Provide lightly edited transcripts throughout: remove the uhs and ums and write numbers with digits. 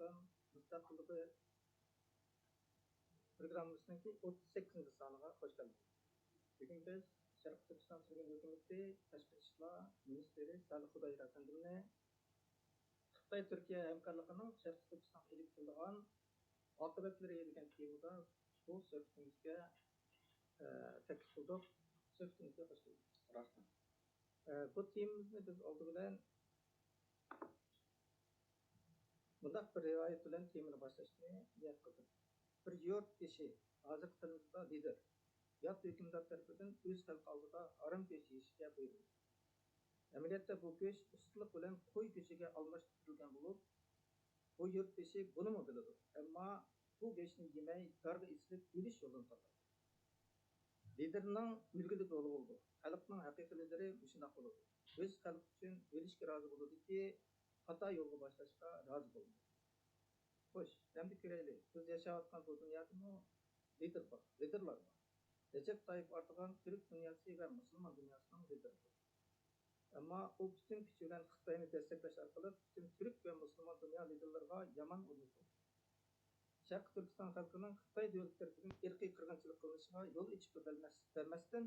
Türkistan müstakilliği programmasındaki 38. sanıga hoş geldiniz. Bugün biz Şarkı Türkistan Türkiye Hükümeti Tashqi ishlar Ministri Salih Xudoyer Efendimni Xitoy Türkiye hamkorligining Şarkı Türkistan ilib kelgan oqibatlari degan temada bu suhbatimizga taklif qildik. Suhbatimizga xush kelibsiz. Rahmat. Bu temamizni biz oldi bilan bundaq bir rivoyat bilan temani boshlashni niyat qildik. Bir yurt ishi hozirgi tilimizda lider yot hükümdar tarafidan o'z xalqi oldida harom go'sht yeyishga buyurildi. Amaliyotda bu go'sht ustalik bilan qo'y go'shtiga almashtirilgan bo'lib, bu yurt ishi buni biladi. Ammo bu go'shtni yemay darga isilib o'lish yo'lini tanladi. Liderning ulgulik yo'li bo'ldi. Xalqning haqiqiy lideri shunday bo'ladi. O'z xalq uchun o'lishga rozi bo'ladiki, xato yo'lga boshlashga rozi bo'ldi. Xo'sh, endi ko'raylik. Biz yashayotgan bu dunyoda liderlar bor. Recep Tayyip Erdoğan Türk dünyası ve Müslüman dünyasının lideridir. Ama o bütün gücü bilen Xitayni destekleş arkalı bütün Türk ve Müslüman dünya liderlerine yaman oldu. Şarkı Türkistan halkının Xitay devlet tarafından irqiy qirg'inchilik qilishiga yo'l ichib bermasdan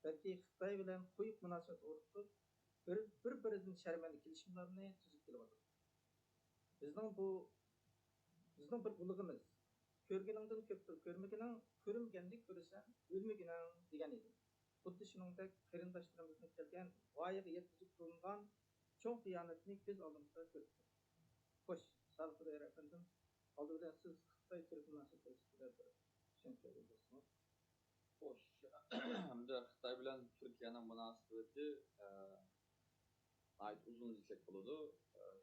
balki Xitoy bilan quyuq munosabat o'rnatib bir-biridan sharmanda kelishimlarni tuzib kelyapti. Bizning bir ulug'imiz ko'rganingdan ko'pdir, ko'rmagandek ko'rasan, o'lmagining degan edi. Xuddi shuningdek qarindoshlarimizning kelgan g'oyaga yetkazib qilingan cho'ng xiyonatni ko'z oldimizda ko'rdik. Xo'sh, Salih Xudoyer Efendim, oldi bilan siz Xitoy Türk munosabatida bir tushuncha bildirsangiz. Xo'sh, hamda Xitoy bilan Turkiyaning munosabati ayt uzun desek bo'ladi.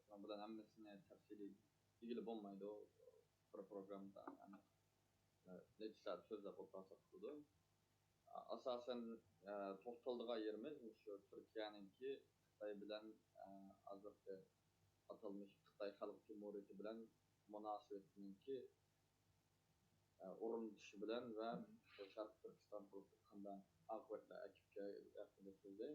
Shuning bilan hammasini tafsiliy ilgili bo'lmaydi. Bir programda necha soat so'zlab o'tirsak bo'ladi. Asosan to'xtaladigan yerimiz shu Turkiyaningki Xitoy bilan hozirgi atalmış Xitoy Xalq Cumhuriyeti bilan munosabatiningki o'rin tutishi bilan va Sharq Turkiston qanday oqibatlar akibga haqida so'zlaydi.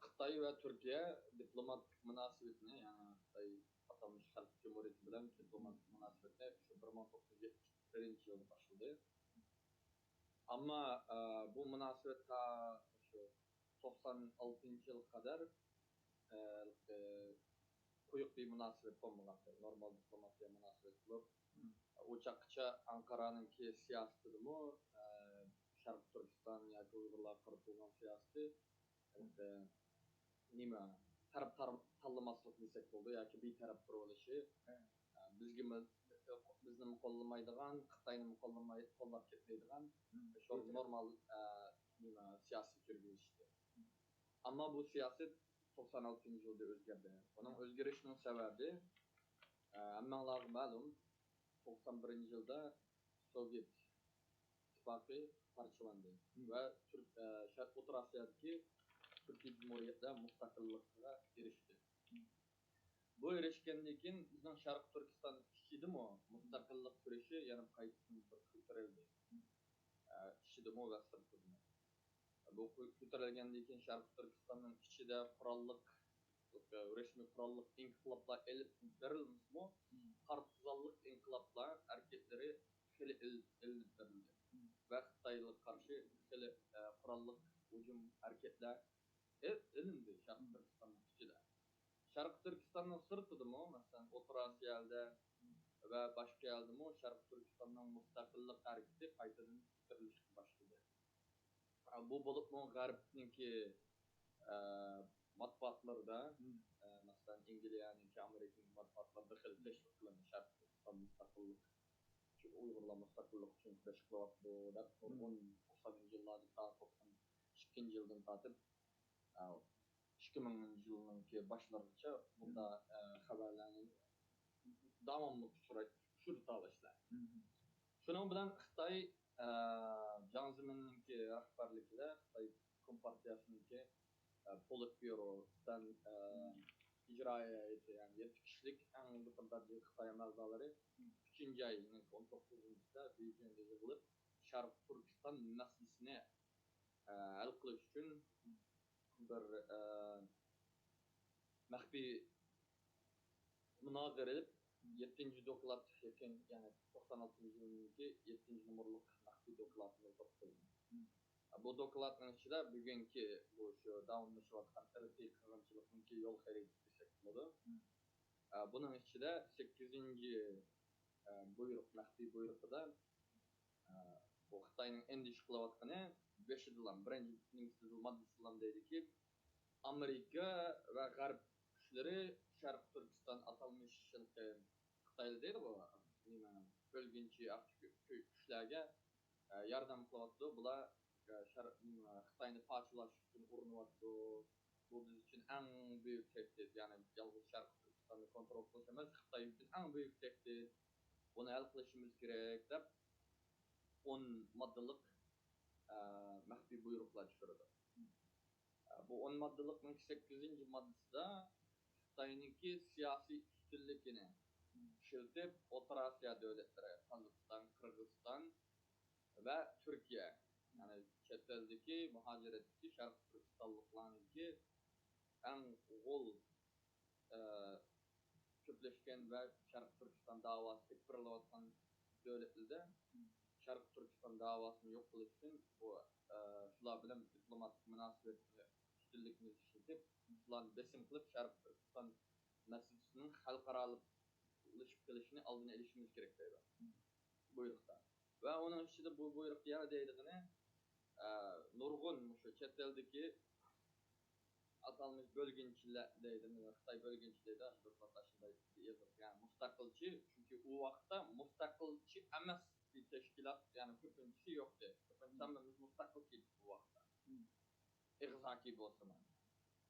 Xitoy va Turkiya diplomatik munosabatni, ya'ni Xitoy atalmış Xalq Cumhuriyeti bilan diplomatik munosabatni shu 1971-yilda boshladi. Ammo bu munosabat ta shu 96-yilga qadar quyuq bir munosabat bo'lmagan, normal diplomatiya munosabat bo'lib, o'chaqcha Anqaraninki siyosatidimi, Sharq Turkiston yoki Uyg'urlar qaratilgan siyosati nima taraf tanlamaslik desak bo'ldi yoki bir taraf turib olishi, bizni qo'llamaydigan, Xitoyni qo'llab ketmaydigan shu normal nima siyosiy yurgizishdi. Ammo bu siyosat 96-yilda o'zgardi. Uning o'zgarishining sababi hammalarga ma'lum, 91-yilda Sovet ittifoqi parchalandi va Sharq O'rta Osiyodagi Turkiya Cumhuriyati mustaqillikka erishdi. Bu erishgandan keyin bizning Sharq Turkiston ichidami mustaqillik kurashi yana qaytadan ko'tarildi. Ichidami va sirtidami. Bu ko'tarilgandan keyin Sharq Turkistonning ichida resmi qurolliq inqiloblar elib berilmasmi, partizanlik inqiloblar erkeklari xili elib berildi. Va Xitoyga qarshi xili qurolliq hujum hareketler elindi Sharq Turkistonning ichida. Sharq Turkistonning sirtidami, masalan, O'rta Osiyoda va boshqa yerdami Sharq Turkistonning mustaqillik harekati qaytadan ko'tarilishga boshladi. Bu bo'libmi G'arbningki matbuotlarda, masalan, Angliyaningki, Amerikaning matbuotlarida xil tashviq qilindi Sharq Turkiston mustaqillik, Uyg'urlar mustaqillik uchun kurash qilyapti deb 90-yillardan tortib 92-yildan tortib 2000-yilning boshlarigacha bunda xabarlarni davomli uchirta olishlar. Shuning bilan Xitoy Jiang Zemin'ninki rahbarligida Xitoy Kompartiyasiningki Politbyurodan icraya heyeti, yani 7 kişilik en yukarıdaki Xitoy amaldorlari 3-ay 19-da Beijing'de yig'ilib Sharq Turkiston masalasini hal qilish uchun bir maxfiy munozara edib 7. doklad yani 96 yılındaki 7. numaralık maxfiy dokladını toplayın. Bu dokladın içinde bugünkü bu şu davamlaşıvatkan irqiy qirg'inchilikniki yo'l xaritasi desek bo'ladi. Bunun içinde 8. buyruq, maxfiy buyruqida bu Xitoyning endi ish qilayotgani 5-dan birinchi moddasidan deydiki, Amerika va G'arb kuchlari Sharq Turkiston atalmish Xitoy deydi bu bölgünchi kuchlarga yordam qilyapti. Bular Xitoyni parchalash uchun urinyapti. Bu biz uchun eng büyük tehdit. Yani yalnız Sharq Turkistonni kontrol qilish emas, Xitoy uchun eng büyük tehdit. Buni hal qilishimiz kerak deb 10 moddalik maxfiy buyruqlar tushirdi. Bu 10 moddalikning 8 moddasida Xitoyniki siyosiy ustunligini ishiltib, O'rta Osiyo davlatlari, Qozog'iston, Qirg'iziston va Turkiya, ya'ni chet eldagi muhojiratdagi Sharq Turkistonliklarniki eng g'ol ko'plashgan va Sharq Turkiston da'vosi tekbirlayotgan davlatlarda Sharq Turkiston davosini yo'q qilish uchun bu shular bilan diplomatik munosabatni ustunlikni ishlatib, ularni besim qilib Sharq Turkiston masalasining xalqarolashib kelishini oldini olishimiz kerak deydi buyruqda. Va uning ichida bu buyruq yana deydigini nurg'un shu chet eldagi atalmış bölgünçiler deydi, Xitoy bölgünçileri yani mustaqilchi, çünkü o vaqtda mustaqilchi emas bir teşkilat, yani ko'pinchisi yo'qdi. Ko'pinchisi mustaqil keldi bu vaqtda. Ig'zoki bo'lsa ham.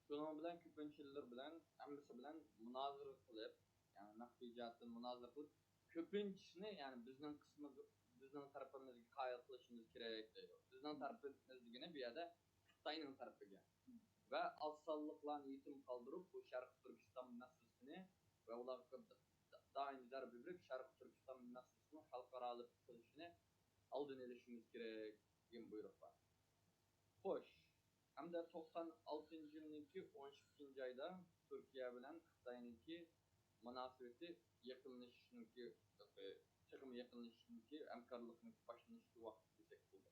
Shuning bilan ko'pinchilar bilan, hammasi bilan munozara qilib, yani maxfiy jihatdan munozara qilib, ko'pinchisini yani bizning qismimiz, bizning tarafimizga qoyil qilishimiz kerak deydi. Bizning tarafimizgina bu yerda Xitoyning tarafiga ve azsallıklarını yetim kaldırıp bu Şarkı Türkistan meselesini ve ularga daim zarbe verip Şarkı Türkistan meselesini halkaralık kılışını aldın elişimiz gerek diye buyruk var. Hoş. Hem de 96. yılındaki 12. ayda Türkiye bilen Xitoyninki münasebeti yakınlaşışınki çıkım yakınlaşışınki emkarlıknınki başlanıştığı vakti desek buldu.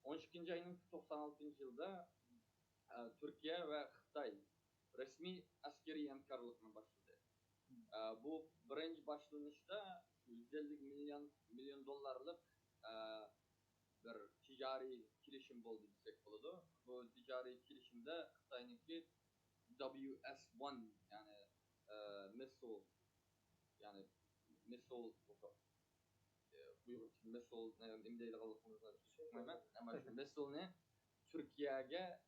12. ayının 96. yılda Türkiye ve Xitoy resmi askeri hamkorlikni boshladi. Bu birinchi boshlanishda 150 milyon dollarlik bir ticari kelishim bo'ldi desak bo'ladi. Bu ticari kelishimda Xitoyniki WS1 yani missile yani missile ama şu missile'ni Türkiye'ye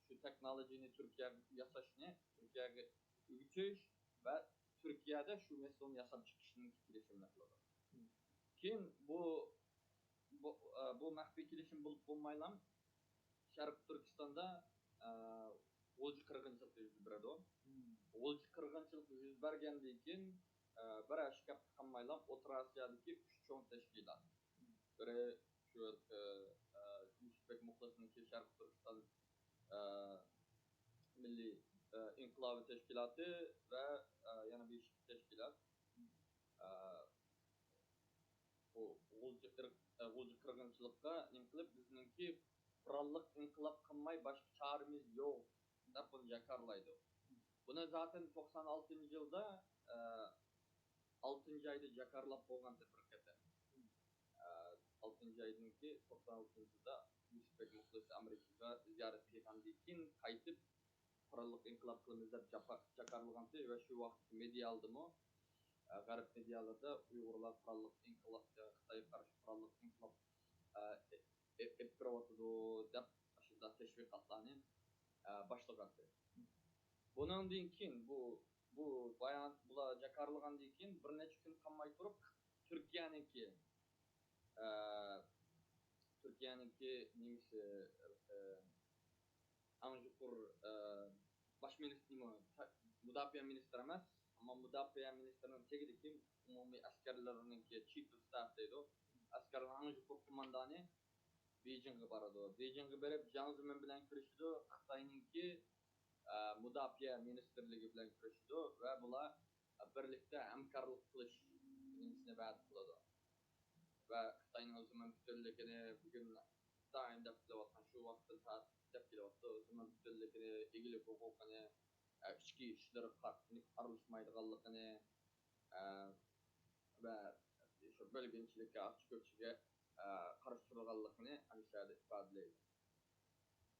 şu teknolojini Türkiye'ye yasashni Türkiye'ye üretish ve Türkiye'de şu missile'ni yasab chiqishni kelishimlar qiladi. Keyin bu maxfiy kelishim bo'lib bo'lmaylam Sharq Turkistonda o'lji qirg'inchilik yuz beradi. O'lji qirg'inchilik yuz bergandan keyin bir ashkab qilmaylam O'rta Osiyodagi 3 cho'ng tashkilot. Biri şu Yusufbek Muxlis'ninki Sharq Turkiston Milli İnqilobi Teşkilatı ve yana bir teşkilat. Bu o'lji qirg'inchilikqa nim qilib bizninki qurolliq inqilob qilmay boshqa choramiz yo'q deb buni jakarlaydi. Buni zaten 96 yılda 6. ayda jakarlab bo'lgan bir qator. 6. aydınki 96 yılda Yusufbek Muxlis Amerika'ga ziyaret qilgandan keyin qaytib qurolliq inqilob qilamiz deb jakarlagan ve şu vaqt media aldimi G'arb medialarda Uyg'urlar qurolliq inqilob Xitoyga qarshi qurolliq inqilob epkiryapti deb shunda tashviqotlarni boshlagan. Bundan keyin bu bayon bular jakarlagandan keyin bir necha kun qolmay turib Turkiyaniki nimasi Anjukur baş ministri Mudofaa ministri emas, ama Mudofaa ministrinin tegidiki umumiy askarlarninki chief of staff deydi. Askarlar Anjukur qo'mondoni Beijingga boradi. Beijingga berib Jiang Zemin bilan ko'rishdi. Xitoyninki Mudofaa ministrligi bilan ko'rishdi va bular birlikte hamkorlik qilish insini bad qiladi va Xitoyning zaman bütünlükini bugün daim dep kelayotgan şu vaqtdan saat dep kelyapti zaman bütünlükini egilik hukukini ichki ishlar aralashmaydiganligini va shu bölgünchilikka açık ko'chiga qarshi turganligini Alishada ifodalaydi.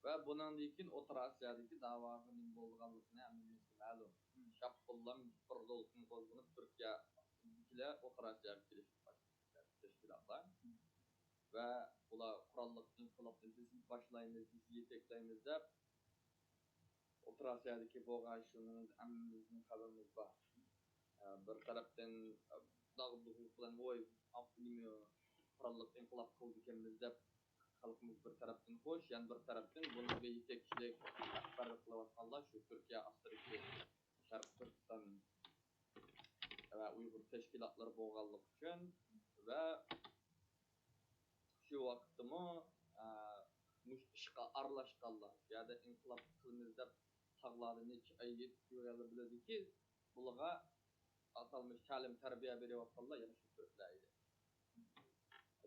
Va bundan keyin O'rta Osiyodagi da'voning bo'lganligini hammamizga ma'lum. Shapqullam bir dolqin qo'zg'anib Turkiya bilan O'rta Osiyoga kelishib tashkilotlar va ular qurolli inqilobni biz boshlaymiz, biz yetaklaymiz deb O'rta Osiyodagi bo'lgan shuni hammamizning xabarimiz bor. Bir tarafdan dağılıq bilan voy apnimiyo qurolli inqilob qildi ekanmiz deb xalqimiz bir tarafdan xo'sh, yana bir tarafdan buni yetakchilik rahbarlik qilayotganlar shu Turkiya ostidagi Sharq Turkiston va Uyg'ur tashkilotlari bo'lganligi uchun va shu vaqtdami mush ishga aralashganlar yoda inqilob qilamiz deb tag'larni necha ay yetib biladiki bularga atalmış ta'lim tarbiya berayotganlar yana shu turklar edi.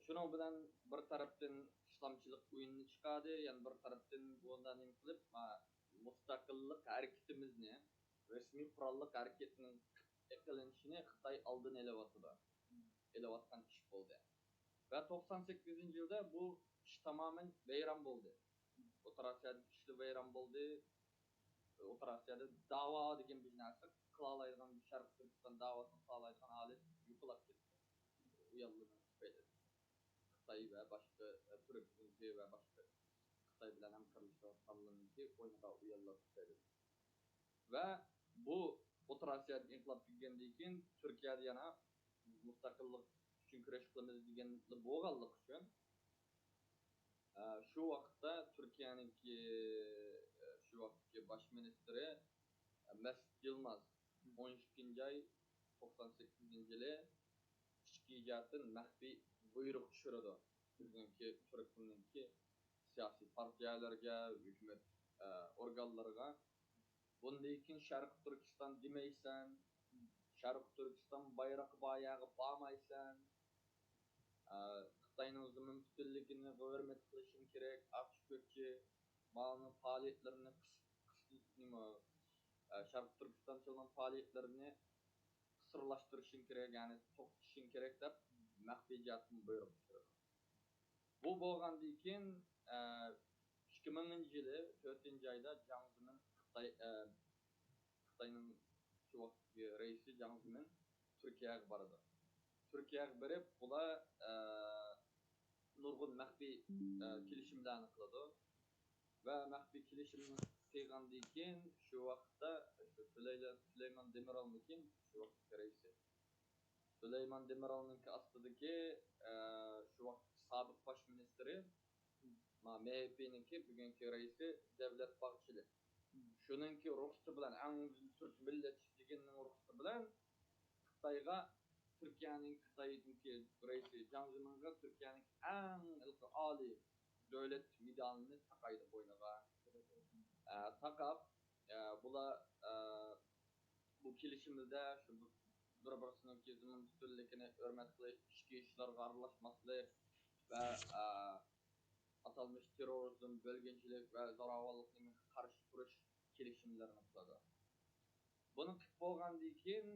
Şunun bilan bir tarafdan islomchilik o'yinini chiqadi, yana bir tarafdan bundan nima qilib, mustaqillik hareketimizni, rasmiy qurolli hareketning qilinishini Xitoy oldin elayotgan ish bo'ldi. Va 98-yilda bu ish tamoman vayron bo'ldi. O'rta Osiyoda kuchli vayron bo'ldi. O'rta Osiyoda da'vo degan bir narsa qila oladigan Sharq Turkiston da'vosini qila oladigan holat yo'qolib ketdi. U yerdan tufayli Xitoy va boshqa Turkiya va boshqa Xitoy bilan hamkorlashayotganlarniki o'yinga u yerlar tufayli. Va bu O'rta Osiyoda inqilob kelgandan keyin Turkiyada yana mustaqillik uchun kurash qilamiz degan bo'lganlik uchun shu vaqtda Turkiyaningki shu vaqtdagi bosh ministri Mesut Yılmaz 12-ay 98-yili ichki ijoddan maxfiy buyruq tushirdi. Bizninki Turkiyaninki siyosiy partiyalarga, hukumat organlariga bundan keyin Sharq Turkiston demaysan, Sharq Turkiston bayrog'i boyaga bormaysan. Xitoyning zaman bütünlükini hurmat qilishing kerak, Aqshko'chi ma'lum faoliyatlarini Sharq Turkistonchilarning faoliyatlarini qisirlashtirishing kerak, ya'ni to'xtatishing kerak deb maxfiy ijoddan buyruq tushirdi. Bu bo'lgandan keyin 2000-yili 4-oyda Jiang Zemin Xitoyning shu vaqtdagi raisi Jiang Zemin Turkiyaga bordi. Turkiyaga borib, ular nurg'un maxfiy kelishimlarni qildi va maxfiy kelishimni qilgandan keyin shu vaqtda Süleyman Demirel'nin shu vaqtdagi raisi Süleyman Demirel'nin ostidagi shu vaqt sobiq bosh ministri MHP'ninki bugungi raisi Davlat Bahçeli. Shuningki ruxsati bilan Turk millatchiligining ruxsati bilan Xitoyga Türkiye'nin Xitoy'daki raisi Jiang Zemin'ga Türkiye'nin en oliy davlat medalini takaydı boynaga. Takap bular bu kelishimizde şu bir-birisinin kezimin bütünlükini hürmet qilish, ichki ishlarga aralashmaslik va atalmış terrorizm, bölgünchilik va zo'ravonlikka qarshi turish kelishimlarini qiladi. Buni qilib bo'lgandan keyin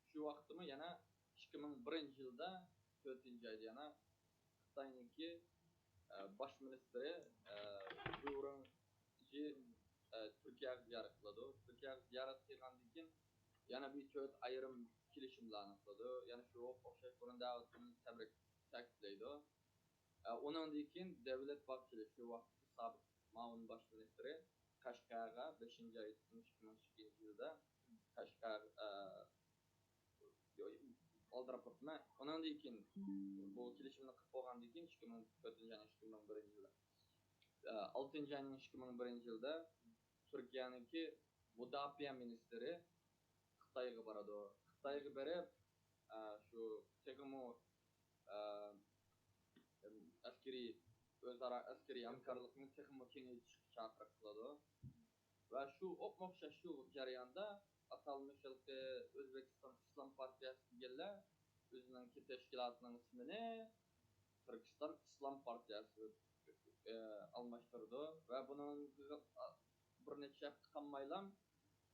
shu vaqtimi yana 2001-yilda 4-oyda yana Xitoyninki bosh ministri Turkiyaga ziyorat qiladi. Turkiyaga ziyorat qilgandan keyin yana bir 4 ayrim kelishimlarni qiladi. Yana shu o'xshash davatini ta'kidlaydi. Undan keyin Davlat Bahçeli shu vaqtda sobiq ma'mur bosh ministri Qashqarga 5-oy 2002-yilda Qashqar oldirib qo'yma. Undan keyin bu kelishimni qilib bo'lgandan keyin 2004-2001-yilda 6-2001-yilda Turkiyaningki mudofaa ministri Xitoyga boradi. Xitoyga borib shu texmo askariy o'zaro askariy hamkorlikni texmo kengaytirishga chaqiriq qiladi Ve şu okmoqşaş şu jarayanda atalmış Özbekistan İslam Partiyası gelle özünün teşkilatının ismini Türkistan İslam Partiyası almıştırdı ve bunun bir neçe hafta kalmayla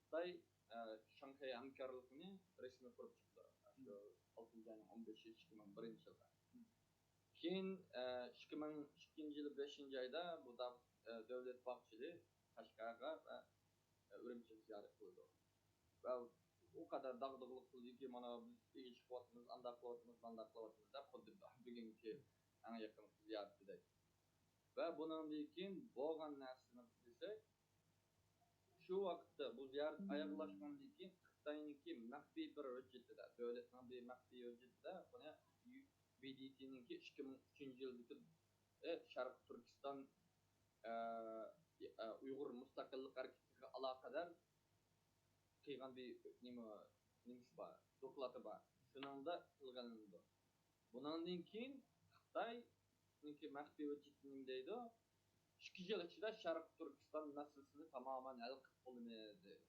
Xitay Şanghay hamkorligini resmi qurib chiqdi. Shu 6 ayning 15-i 2001 yilda. Keyin 2002 yılı 5 ayda bu da devlet bahçeli Qashqarga ve Urumchi ziyorat qildi. Ve o kadar dağdığılık qildi ki mana biz iş qilyapmiz, anda qilyapmiz, banda qilyapmiz deb xuddi bugungi eng yaqin ziyoratidek. Ve bundan keyin bo'lgan narsani desek, şu vaqtda bu ziyorat oyoqlashgandan keyin Xitoyniki maxfiy bir hujjatida, davlatning bir maxfiy hujjatida buni BDT'ninki 2003 yildagi Sharq Turkiston Uyg'ur mustaqillik hareketiga aloqador qilgan bir nimasi bor, doklati bor. Shuningda qilganidi. Bundan keyin Xitoyniki maxfiy hujjatining deydi 2 yıl içinde Şarkı Türkistan meselesini tamamen el kıpılını dedi.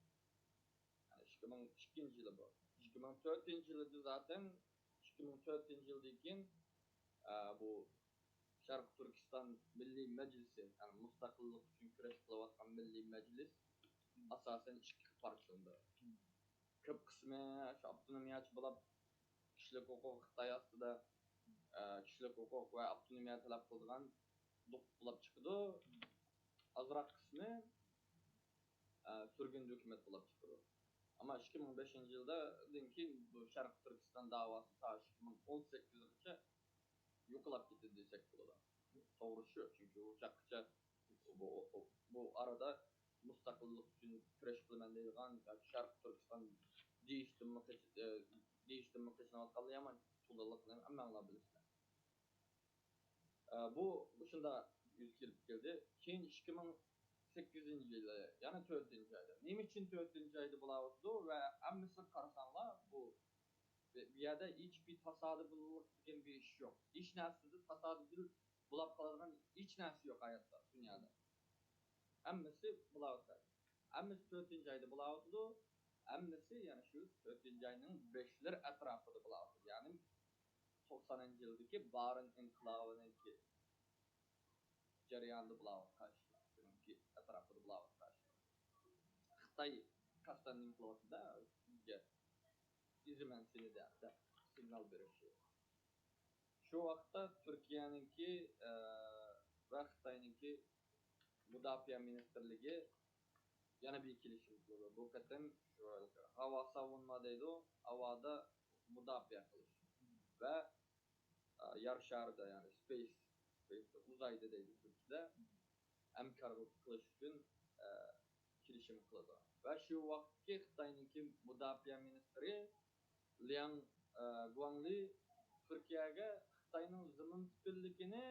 Yani 2002 yılı bu. 2004 yılında zaten 2004 yıldayken bu Şarkı Türkistan Milli Meclisi yani müstakillik için küreş kılavatkan Milli Meclis asasen iki parçalında. Köp kısmı şu abdunumiyatçı bulup kişilik hukuk Xitay aslında kişilik hukuk ve abdunumiyat talep kıldıgan bulup çıkdı. Azırak kısmı sürgün hükümet bulup çıkdı. Ama 2005 yılda dinki bu Şarkı Türkistan davası ta 2018 yılınca yokulap gitti desek burada. Doğru şu çünkü uçakça bu arada müstakillik için küreş kılman deyilgan Şarkı Türkistan değiştirme kesin atkallayaman tuğdalıklarını amma bilirler. Bu şunda yüz gelip geldi. Keyin 2008 yılı yani 4. ayda. Neyim için 4. ayda bulavuzdu ve emmisi karasanlar bu bir yerde hiçbir tasadüflülük degen bir iş yok. İş nesli tasadüflü bulap kalan hiç nesli yok hayatta dünyada. Emmisi bulavuzdu. Emmisi 4. ayda bulavuzdu. Emmisi yani şu 4. ayının 5'ler etrafında bulavuzdu. Yani 90. yıldaki Barın İnkılabı'nınki jarayonda bulavuz karşılar. Çünkü etrafında bulavuz karşılar. Xitay kastanning qilyapti-da, bizga iziman seni deyapti, signal berishi. Shu vaqtda Turkiyaningki va Xitoyninki mudofaa ministrligi yana bir kelishim qildi. Bu qatam shu havo savunma deydi, havoda mudofaa qilish va yer sharida yani space uzayda deydi Turkiyada hamkorlik qilish uchun kelishim qildi. Va shu vaqtga Xitoyninki mudofaa ministri Liang Guangli Turkiyaga Xitoyning zimin ustunligini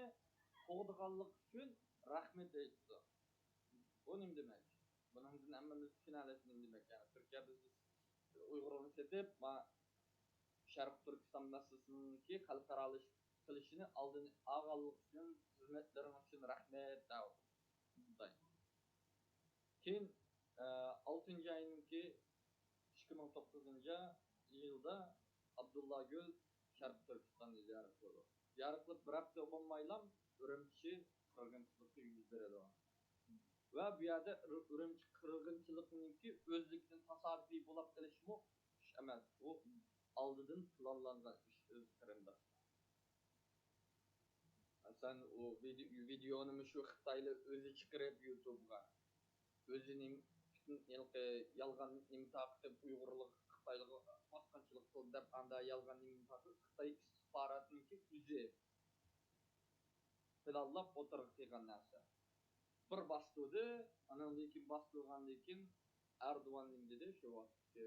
qo'g'diganlik uchun rahmat aytdi. Bu nima demak? Buningdan hammamiz tushunamiz nima demak. Yani Turkiya bizni Uyg'urlarni setib va Sharq Turkiston masalasiniki xalqaro qilishini oldini olganlik uchun xizmatlaringiz uchun rahmat deydi. Keyin 6. ayninki 2009 yılda Abdullah Gül Şarkı Türkistan'da ziyaret qildi. Ziyaret qilib bir hafta bo'lmaylam Urumchi qirg'inchiligi yuz beradi. Va bu yerda Urumchi qirg'inchiligininki o'zlikdan tasodifiy bo'lib qolishmi ish emas. Bu oldidan planlangan ish o'z qarindoshlar. Sen o videoni shu Xitoylar o'zi chiqarib YouTube'ga o'zining yalgan nima taqib Uyg'urlik Xitoylik bosqinchilik qildi deb anda yalgan nima taqib Xitoy istixborotininki o'zi planlab o'tirib qilgan narsa. Bir bastudi, andan keyin bastilgandan keyin Erdo'g'an nima dedi shu vaqtda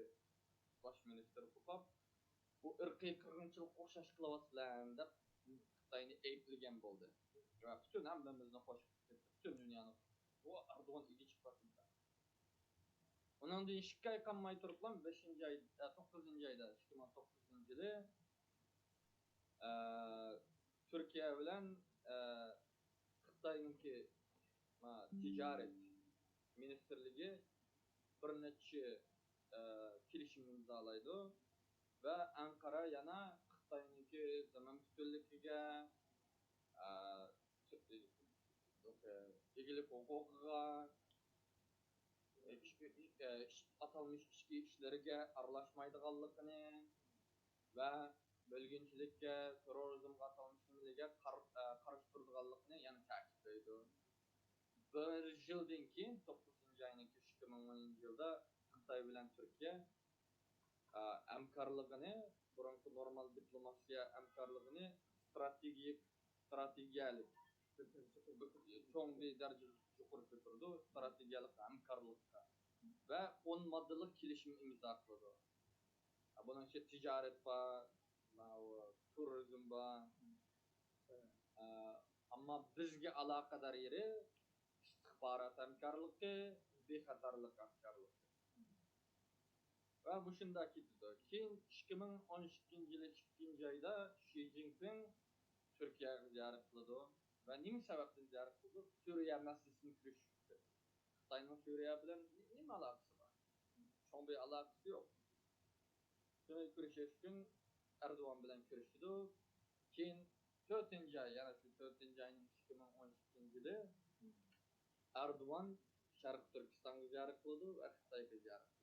bosh ministr Popov bu irqiy qirg'inchilik o'xshash qilyapsizlar deb Xitoyni ayblagan bo'ldi. Va butun hammamizni qo'shib butun dunyoni bu Erdo'g'an iga chiqib Ondan da 2 ay kalmay turuplam 5. ayda 9. ayda 2009 yılı Türkiye bilen Xitay'ınki ticaret ministerligi bir neçe kelişim imzalaydı ve Ankara yana Xitayninki zaman üstünlüğüge, egilik hukukuga, atalmış içki işleriga aralashmaydiganligini ve bölgünçülükке, terrorizmga atalmış millege qarshi turadiganligini yana ta'kidlaydi. Bir yıldan keyin 9 ayning 2010 yılda Xitoy bilan Turkiya hamkorligini, burungi normal diplomatiya hamkorligini strategiyalik cho'ng bir darajada yuqori ko'tardi, strategiyalik hamkorlikka ve 10 moddalik kelishim imzo qildi. Bunun içinde ticaret var, turizm var. Ama bizge alakadar yeri istihbarat hamkorligi, bexatarlik hamkorligi. Ve bu şundaki dedi. Keyin 2012 yılı 2. ayda Xi Jinping Türkiye'ye ziyaret kıldı. Ve nima sebepten ziyaret kıldı? Suriye meselesini görüştü. Xitayning Suriye bilan nima alakası var? Şoň bir alakası yok. Şunu görüşüş için Erdoğan bilan görüştü. Keyin 4. ay, yani şu 4. ayın 2012 yılı Erdoğan Şarkı Türkistan'ı ziyaret kıldı ve Xitay'ı ziyaret kıldı.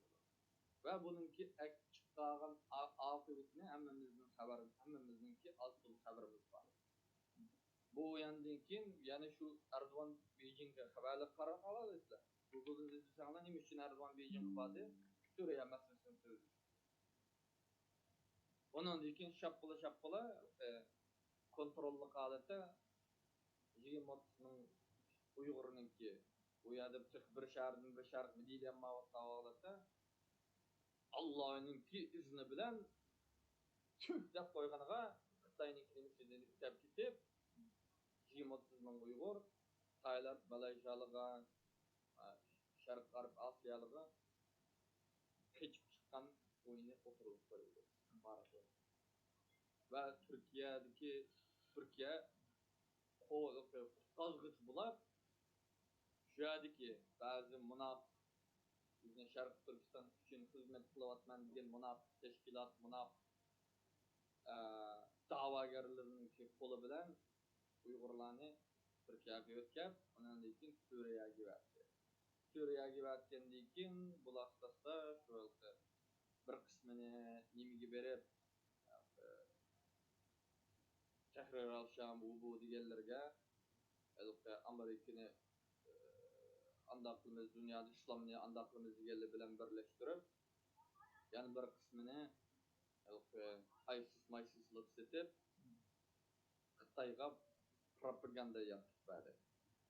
Ve bununki çıkan akıbetini hemmemizinki az bulup haberimiz var. Bu yandan keyin yani şu Erdoğan Beijing'e haberlik karar aladı. Google'da izlesanglar nima üçün Erdoğan Beijing'e vardı? Suriye meselesini çözdü. Ondan keyin şapkala kontrollü halette Jigimot'un Uygur'unki bu yada bir şehirden bir şehir Medine mağazada Allah'ınki izni bilen tüh dep koyganıga Xitay'ninkini sizden istep ketip Jigimot'un Uygur Tayland, Malaysiyalıga Şarkı Garip Asyalıga keçip çıkan oyunu oturup koyuldu. Ve Türkiye kazgıç bular şu yerdeki bazı münafık bizden Şarkı Türkistan için hizmet kılavatman degan münafık teşkilat, münafık davagarlarının kolu bilen Uygurlarni Türkiye'ye ötkep, ondan keyin Suriye'ye verdi. Suriye'ye verdiğinden keyin bu astasda şöyle bir kısmını nimigi berip Tahrir al-Şam bu digenlerge Amerika'nı andaklımız dünyada İslam'ını andaklımız digenler bilen birleştirip yani bir kısmını ISIS'lik setip Xitayga propaganda yapıp verdi.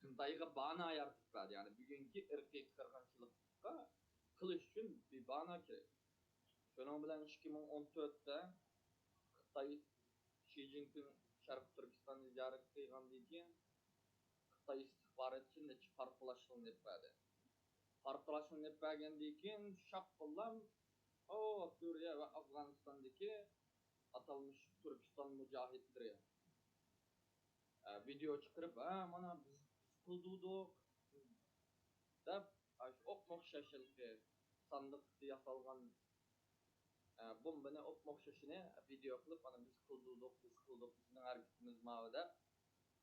Xitayga bana yapıp verdi. Yani bugünkü erkek kırgınçılıkka kılıç için bir bana gerek. Şunun bilen 2014'te Xitay Xi Jinping Şarkı Türkistan'ı ziyaret kılgandan keyin Xitay istihbarat için de farklılaştığını yapıp farklılaştığını yapıp keyin şapkılan Suriye ve Afganistan'daki atılmış Türkistan mücahitleri video çıkarıp mana biz kıldırdık dep okmoq şaşıldı sandık yasalgan bombani okmoq şaşını video kılıp mana biz kıldırdık bizning hareketimiz mavi dep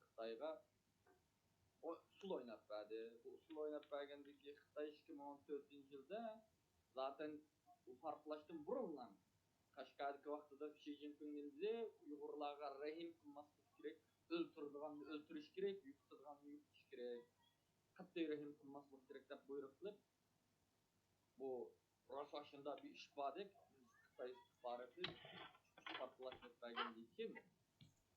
Xitayga o usul oynap verdi. Bu usul oynap vergendeki Xitay 2014 yılda zaten bu farklılaştığın burunlan Kaşgar'daki vaxtıda Xi Jinping'in bize Uygurlarga rahim kılmaslık gerek, öldürüş gerek, yuttuş gerek, katı rahim kılmaslık gerek dep buyruk kılıp bu Rosaşında bir iş badek Xitay istihbaratı farklılaştırıp vergendeki kim?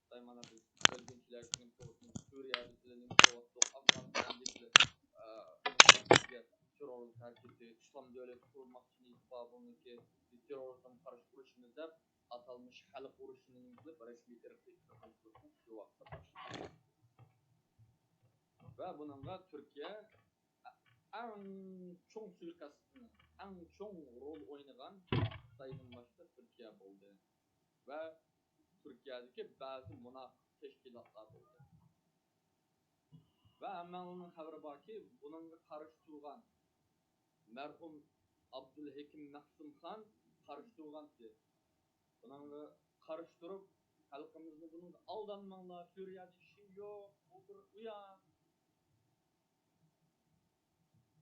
Xitay mana biz bölgünçülerinin korkun Suriye'de bilenin korktu, Afganistan'daki terör hareketi, İslam devleti kurmak için itibabındaki terörizm karşı kuruşumuzda atılmış halk kuruşunun resmi irqi kırgınçılıkın şu vaqtda başladı. Ve bununla Türkiye en çoğun suikastını, en çoğun rol oynayan Xitay'ın başta Türkiye oldu. Ve Türkiye'deki bazı münafık teşkilatlar oldu. Ve hemen onun haberi var ki bunun karşı turgan merhum Abdülhakim Mahsumxon qarshi turgandi. Bunga qarshi turib, xalqimizni bunga aldanmanglar, Suriyada ishi yo'q, bu bir uyan.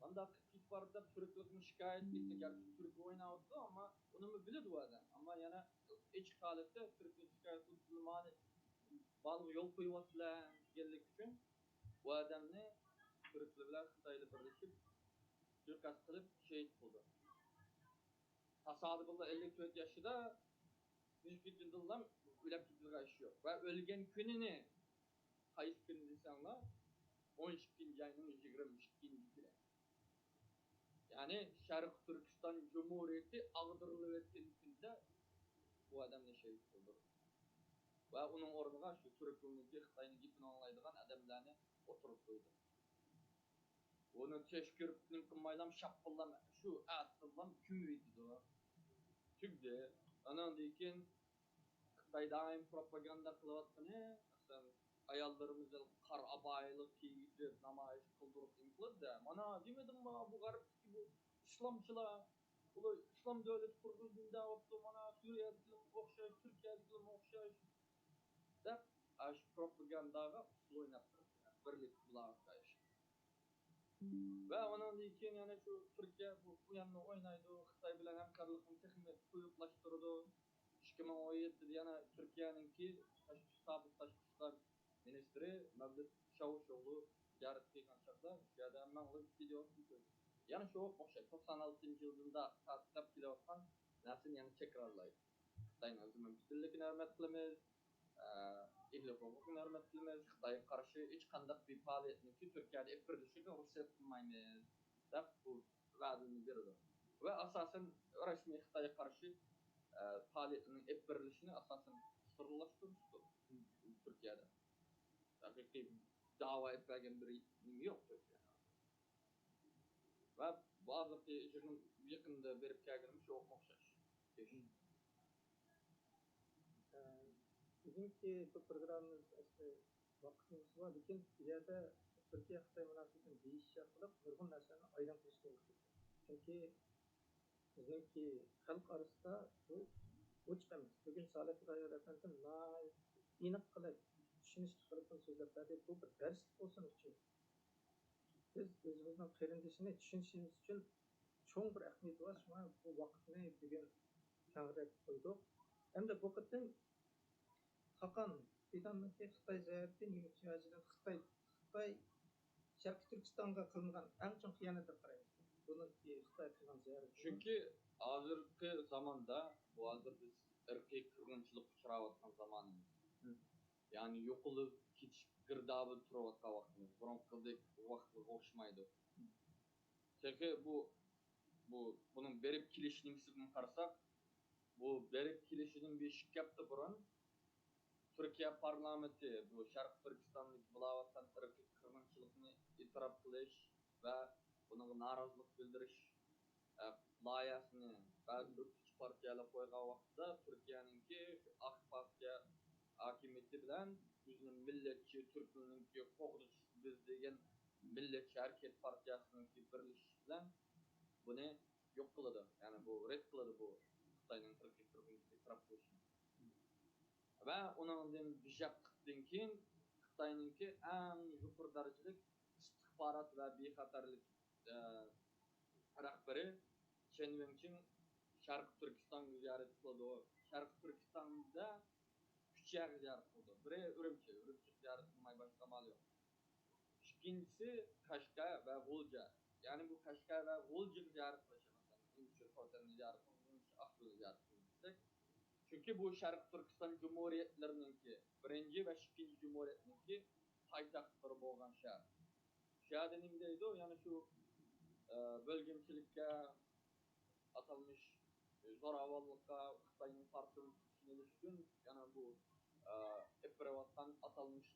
Bunda qıtlık var da Türklük'ün şikayet etti. Gerçi Türk oynayottu ama onu mu bilirdi o adam. Ama yana iç halette Türklük şikayet ettiğini balık yol koyuyorlar geldik için bu adamni Türkler Xitaylı birleşip suikast qilib şehit buldu. Tasadüfle 54 yaşında Müjgüddin Dıllam ölüp gittiği iş yok. Ve ölgen gününü kayıp günü desenler 12. ayının 22. günü. Yani Şarkı Türkistan Cumhuriyeti ağdırılıp ettiği günde bu adam ne şehit buldu. Ve onun orduga şu Türk'ünki Xitay'ın gitini anlaydıgan adamlarını oturup koydu. Onu teşkürüptün kımmaylam şapkıllam şu atıllam kümüydü o. Tügde. Ondan dikin Xitay daim propaganda kılıvatını sen ayallarımızı kar abaylı giydirip namayış kıldırıp inkılır da mana demedim mi bu garipteki bu İslamçılar bu İslam devleti kurduğunda yaptı mana Suriye'deki okşayış Türkiye'deki okşayış da aş propagandaga usul oynattı. Birlik bulağındayış. Ve onun için yani şu Türkiye bu yanına oynaydı. Xitay bilen hemkarlıkını tekme kuyuklaştırdı. 2017'de yana Türkiye'ninki sabit taşkışlar ministri Mevlüt Çavuşoğlu ziyaret kıygan çakda şurada hemen olup video tutuyor. Yani şu okşay 96. yılında tatlıp kilovatkan nasıl yani tekrarlaydı. Xitay'ın özümün bütünlükünü hürmet kılımız, ihlik hukukunu hürmet kılımız, Xitay'a karşı hiç kandak bir faaliyetini ki Türkiye'de ekbirleşirken Rusya kılmayız. Da bu vaadini verir. Ve asasen resmi Xitay'a karşı faaliyetinin ekbirleşini asasen sırlaştırmıştır Türkiye'de. Hakiki dava etmegen bir yok Türkiye'de. Ve bazı işinin yakında verip gelmiş yok okşaş. Bizimki bu programımız vaktimiz var. Lekin bu yerda Türkiye Xitoy munosabatini deyish orqali nurg'un narsani aylantirishga ulgurdi. Chunki bizimki xalq orasida bu ochiq emas. Bugun Salat G'ayrat aniq qilib tushunishli qilib so'zlab berdi. Bu bir darslik bo'lsin uchun. Biz o'zimizning qarindishini tushunishimiz uchun cho'ng bir ahamiyat var. Shuna bu vaqtni bugun kengaytirib qo'ydik. Hamda bu qatim Hakan Fidan'daki Xitay ziyareti Nimçiyacı'nın Xitay Şarkı Türkistan'da kılınan en çok hıyanetdir qaraymiz. Bunun ki Xitay kılgan ziyareti. Çünkü hazırki zamanda bu hazır biz erkek kırgınçılık uçuravatkan zamanımız. Yani yokulup hiç gırdabı turavatkan vaktimiz. Bronkodik vakti hoşmaydı. Çünkü bunun berip kilişinin sırrını karsak bu berip kilişinin bir şık yaptı buran Türkiye parlamenti bu Şarkı Türkistan'daki bulavatkan erkek kırgınçılığını itiraf kılış ve bunun narazılık bildiriş layasını bazı ürkütücü partiyalar koygan vaqtda Türkiye'ninki AK Partiya hakimiyeti bilen bizning milletçi Türk'ününki qo'g'dish biz degan milletçi hareket partiyasınınki birleşiş bilen bunu yok kılıdı. Yani bu red kılıdı bu Xitayning erkek kırgınçılık itiraf kılışını. Ve onun bijaplıktan keyin Xitayninki en yuqori darajalik istihbarat ve bexatarlik rahbari Chen Wenqin Şarkı Türkistan'ı ziyaret kıldı. Şarkı Türkistan'da üç yer ziyaret kıldı. Biri Ürümçi ziyaret kılmaya başlamalı yok. İkincisi Kaşgar ve Gulca. Yani bu Kaşgar ve Gulca ziyaret kılışı mesela. İngilizce Kotan'ı ziyaret kıldı, Akbil'i ziyaret kıldı. Çünkü bu Şarkı Türkistan Cumhuriyetlerininki birinci ve ikinci Cumhuriyetininki paytahtları bolgan şehir. Şehirde nimdeydi o? Yani şu bölgemçilikке atılmış zoravallıkka Xitayning farklı düşünülüş için yani bu eprevattan atılmış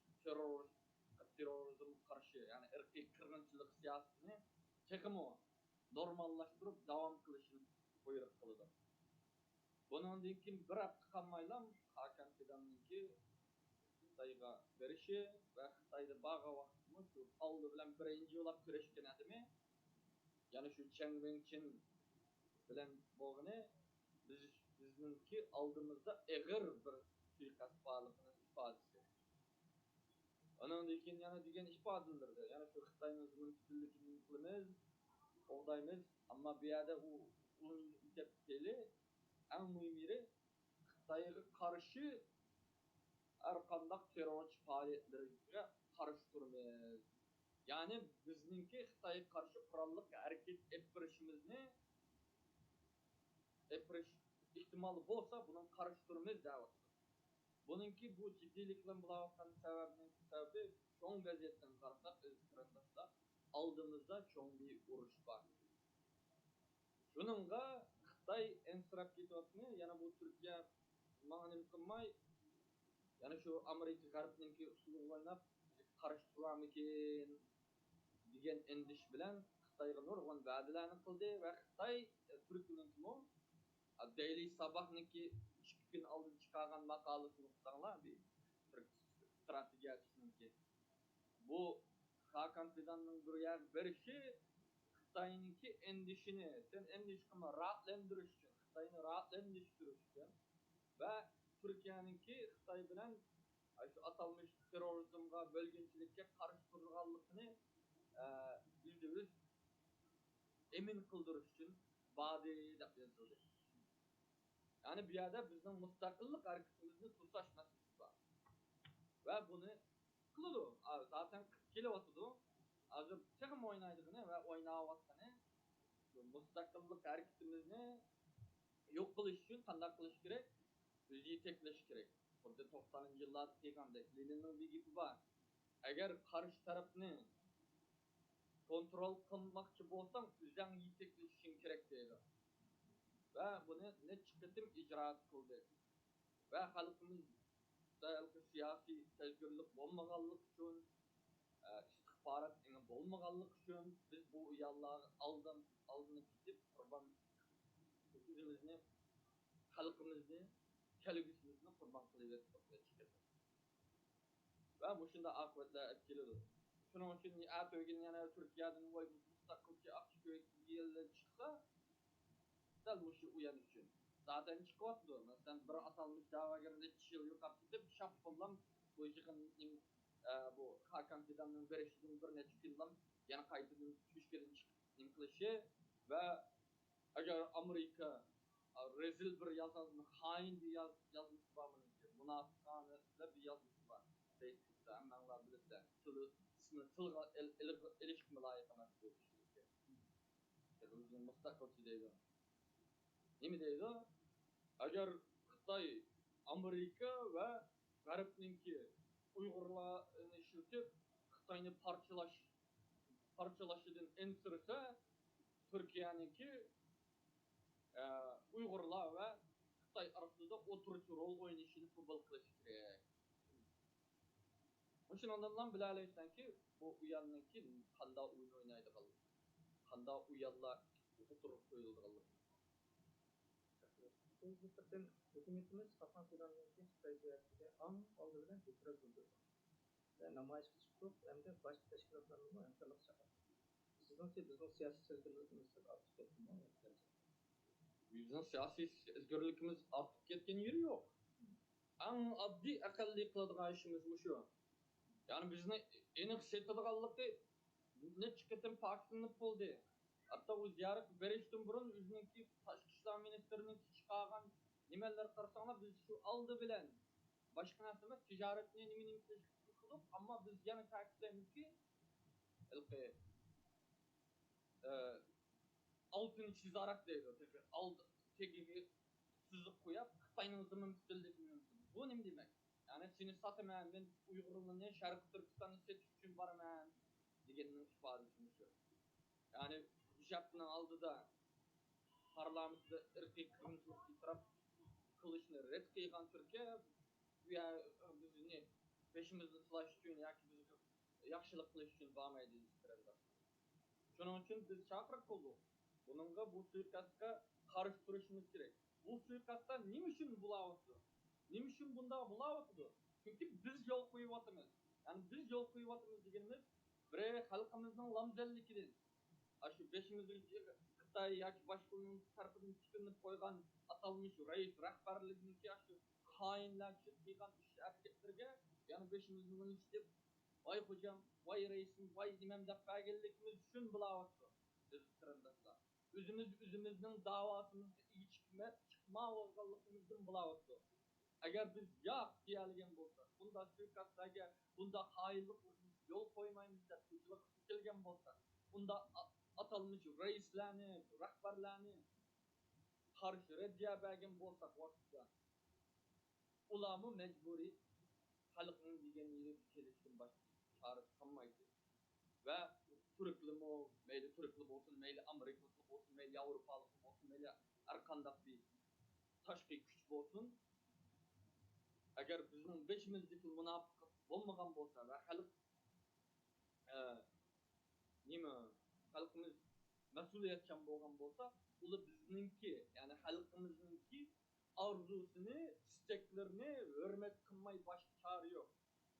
terörizm karşı yani erkek kırgınçılık siyasetini çekim o normallaştırıp devam kılışını buyruk kılıdı. Bunun dinkin bir hafta kalmayla Hakan Fidan'ınki Xitayga verişi ve Xitayda bağa vaktımı şu aldı bilen birinci olap güreşken adımı yani şu Chen Wenqin bilen bolğany bizninki aldymyzda eger bir suikast barlygynyn ifadesi. Ondan keyin yana digen ifadelerdi. Yani şu Xitayning mümkinligini qilamiz, oğdaymiz, amma bu yerda u tepkili en mühimi Xitayga karşı her kandak terörçü faaliyetlerine karşı durmayız. Yani bizninki Xitayga karşı kurallık hareket ettirişimizni ihtimali bolsa bunun karşı durmayız deyapti. Bununki bu ciddilikle bulavatan sebebi çoğun vaziyetten karsak öz karandaşlar aldığımızda çoğun bir uruş var. Şununla Xitay ensirap ketyapmy, yana bu Türkiye mağnim kılmay, yani şu Amerika Garpninki usulu oynap karıştıramyken digen endiş bilen Xitayga nurgun va'dalarni qildi ve Xitay Türkiye'ninki Daily Sabah'niki 2 gün aldın çıkargan makalesini okusanlar bir stratejiyatçısınınki. Bu Hakan Fidan'ın bir yer verişi Xitay'ınki endişini, sen endişkimi rahatlendiriş için, Xitay'ını rahatlendiriş için ve Türkiye'ninki Xitay bilen şu atalmış terörizmga, bölgençilikке karşı durganlığını %100 emin kıldırış için vadi dep yazıldı. Yani bir yerde bizden müstakillik hareketimizni tutsaş meselesi var. Ve bunu kılıdı. Zaten 40 kilo otudu. Hazır çekim oynaydığını ve oynavattığını müstakillik hareketimizni yok kılış için kandak kılış gerek? Biz yetekleş gerek. Burada 90'lı yıllarda tekandek Lenin'in bir gibi var. Eğer karşı tarafını kontrol kılmakçı bolsan, üzden yetekleş için gerek deydi. Ve bunu ne çıkıtım icraat kıldı. Ve halkımız siyasi özgürlük bolmaganlyk üçin, istihbarat ene bolmaganlyk üçin biz bu uyarlar aldynyp gidip kurban özümizni, halkymyzni, kelgüsimizni kurban kılyberdik açıkçası. Ve bu şunda akıbetler etkiledi. Şunun için Erdoğan yana Türkiye'den bu müstakilki Akçaköy yerler çıksa, dal bu şu uyan için. Zaten çıkıyordu. Mesela bir atalmış davagar neçe yıl yok gidip şapbollam bu işin bu Hakan Fidan'ın verişinin bir neçe yıldan yana kayıtının 3 kere imkılışı ve eğer Amerika rezil bir yazılmış, hain bir yazmış var bunun ki. Münafıkane da bir yazmış var. Facebook'ta hemenler bilirler. Tılga ilişkime layık ama bu işin. Yani uzun mustakil deydi. Nemi deydi? Eğer Xitay, Amerika ve Garipninki Uygurlarını işletip Xitay'ını parçalaşıdın ensirse Türkiye'ninki Uygurlar ve Xitay arasında oturucu rol oynayışını kubal kılışı gerek. Şundan bilaleysen ki bu uyanınki kanda oyun oynaydı kalır. Kanda uyanlar oturup koyuldu. Zaten hükümetimiz Hakan Fidan'ın stratejisiyle aldı bilen itiraz bildirdi. Ve namayışga çıkıp hem de başka teşkilatlarla emsalak çakar. Sizinki bizim siyasi özgürlüğümüz artık ketdi. Bizim siyasi özgürlükimiz artık ketken yeri yok. En addi akalli kıladigan işimiz bu şu. Yani bizni enik setadiganlıkı ne çıkıtın pakislanıp boldu. Hatta o ziyaret berişten burun üzününki Taşkı İşler Ministrinin çıkargan nimeler karşısında biz şu aldı bilen başka narsa emas ticaretine nimenin teşkil kılıp ama biz yana ta'kidlemiz ki ilki altını çizarak deydi. Aldı tegiga sızıp koyup Xitayning zimimtilligini. Bu nima demek? Yani seni sataman, ben Uygurlarni Sharq Turkistonga setish uchun boraman deganning ifodasi shu. Yani hijobni oldida parlamentda irqiy qirg'inchilik keltirib qilishni red qilgan Turkiya bizni peşimizni silash uchun yoki bizga yaxshilik qilish uchun bormaydi deyishtiradi. Shuning uchun biz chaqiriq qildik. Buningga bu suiqasdga qarshi turishimiz kerak. Bu suiqasdda nima uchun bulayapti? Nima uchun bunda bulayapti? Chunki biz yo'l qo'yyapmiz. Yani biz yo'l qo'yyapmiz deganimiz bir xalqimizning lamzalligidan. Shu 5-yillik Xitoy yoki boshqa tarafidan tutinib qo'ygan atalmish rais rahbarligininki shu xoinlar qilgan ish harakatlarga yana beshimizni o'nish deb voy xo'jam voy reisim voy nimam deb berganligimiz shun bilayotdi biz qarindoshlar o'zimizning davosimizni chiqmayotganligimizdan bilayotdi agar biz yo'q deyolgan bo'lsak bunda suiqasdlarga bunda xoinlik yo'l qo'ymaymiz deb ko'chaga kelgan bo'lsak bunda atalmış reislarni, rahbarlarni qarshi reddiya bergan bo'lsak vaqtida ularni mecburiy xalqning degan yeri kelishdan boshqa chorasi qolmaydi va turklimi mayli turkli bo'lsin mayli amerikalik bo'lsin mayli yevropalik bo'lsin mayli har qanday bir tashqi kuch bo'lsin agar bizning beshimizdagi munofiqlik bo'lmagan bo'lsa va xalq nima xalqimiz mas'uliyatchan bo'lgan bo'lsa ular bizningki ya'ni xalqimizningki orzusini istaklarini hurmat qilmay boshqa chora yo'q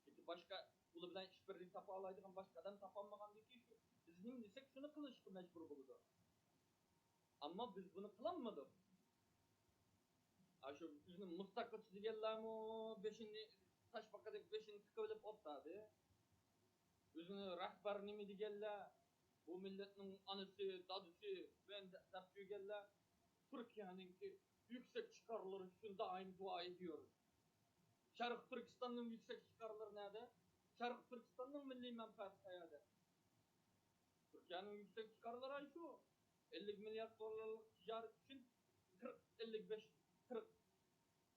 chunki boshqa ular bilan ishbirlik topa oladigan boshqa odam topolmagandan shu bizning desak shuni qilishga majbur bo'ladi ammo biz buni qilolmadik shu bizni mustaqilchi deganlarmi beshini toshbaqadek beshini tiqilib o'tadi o'zini rahbar nima deganlar bu millatning anasi dadisi ben deb yurganlar Türkiye'ninki yüksek çıkarları için daim dua ediyoruz. Şarkı Türkistan'ın yüksek çıkarları nerede? Şarkı Türkistan'ın milli menfaati nerede? Türkiye'nin yüksek çıkarları şu 50 milyar dolarlık ticaret için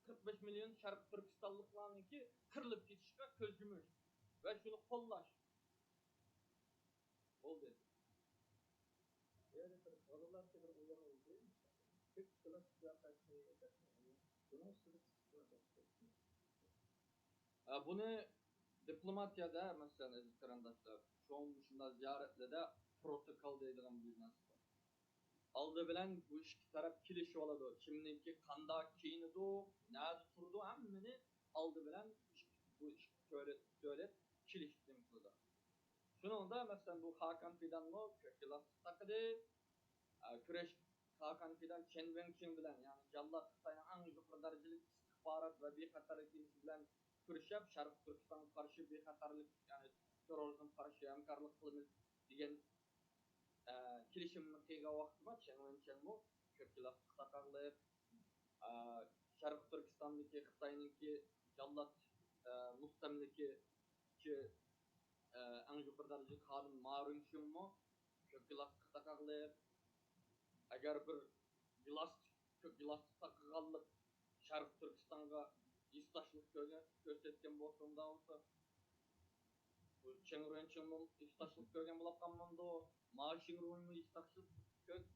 45 milyon Şarkı Türkistanlıklarınki kırılıp geçişe közümüş ve şunu kollaş. Oldu. Yani balalar kadar uyanıldı. Tek kılıç yaklaşmayı edemiyor. Bunu Bunu diplomatiyada mesela aziz qarindoshlar çoğun şunda ziyaretlerde protokol deydigan bir narsa var. Aldı bilen bu iki taraf kelishib oladi. Kimniki qanday kiyinidi, nerede turdi hammani aldı bilen bu iki davlat kelishib qildi. Shuningda mesela bu Hakan Fidanmo ko'klar taqidi kurash Hakan Fidan Chen Wenqing bilan yani Jallat Xitoyning eng yuqori darajali istixborot va bexatarlik bilan kurashib Sharq Turkistonga qarshi bexatarlik yani terrorizm qarshi hamkorlik qilamiz degan kelishimni qilgan vaqtda Chen Wenqingmo ko'klar taqaqlab Sharq Turkistondagi Xitoyningki Jallat mustamliki eng yuqori darajali xodim Marun Shunmo ko'klar taqaqlab agar bir gilas taqganlik Sharq Turkistonga istoshlik ko'rsatgan bo'lsa bu Chengrenchimning istoshlik ko'rgan bo'lganmanda Mashinruning istoshlik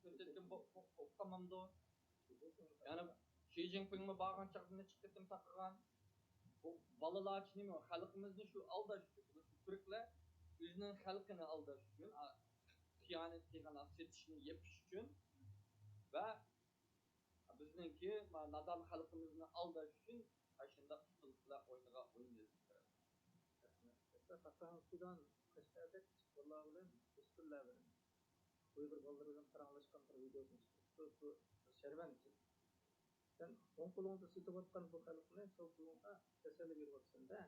ko'rsatgan bo'lganmanda ya'ni Xi Jinpingni borgan chaqda chiqib taqgan bu balalar nima xalqimizni shu aldash turklar o'zining xalqini aldash uchun xiyonat qilgan setishni yepish uchun va bizningki nadal xalqimizni aldash uchun shunda ustunliklar o'ynagan o'yin deyiladi. Hakan Fidan Qashqarda bolalar bilan ustunlar bilan Uyghur bolalar bilan paranglashgan bir videosini chiqdi. Sharmanchi. Sen o'ng qo'lingda sotayotgan bu xalqni sol qo'lingda tasalli beryapsan-da.